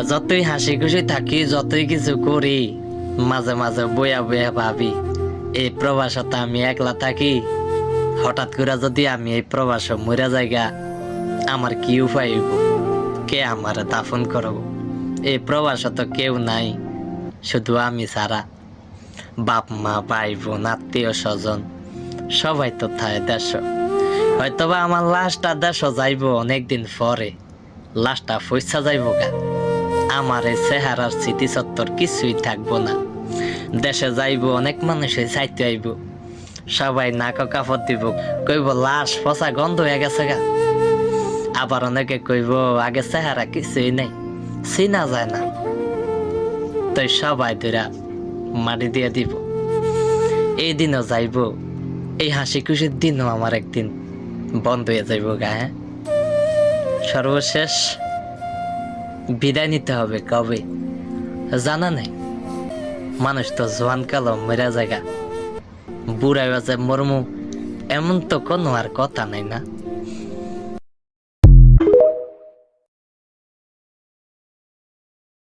যতই হাসি খুশি থাকি, যতই কিছু করি, মাঝে মাঝে বয়া বয়া ভাবি এই প্রবাসতে আমি একলা থাকি। হঠাৎ করে যদি আমি এই প্রবাস মরে যাইগা, আমার কি উপায় হইব? কে আমার দাফন করব? এই প্রবাস তো কেউ নাই, শুধু আমি ছাড়া। বাপ মা ভাই বোন আত্মীয় স্বজন সবাই তো থাকে দেশ। হয়তোবা আমার লাশটা দেশ যাইব অনেকদিন পরে, লাশটা পয়সা যাইব গা, আমার এই চেহারার স্মৃতিচত্বর কিছুই থাকবো না। দেশে যাইব, অনেক মানুষই চাইতে আইব, সবাই নাক কাপড় দিব, কইব লাশ পচা গন্ধ হয়ে গেছে গা। আবার অনেকে কইব আগে চেহারা কিছুই নেই, চিনা যায় না। তাই সবাই ধরা মাটি দিয়ে দিব। এই দিনও যাইব, এই হাসি খুশির দিনও আমার একদিন বন্ধ হয়ে যাইব গা। হ্যাঁ, সর্বশেষ বিদায় নিতে হবে কবে জানা নেই। মানুষ তো জোয়ান কালো মেরা জায়গা, বুড়াই বাজে মরমু এমন তো কোনো আর কথা নাই না।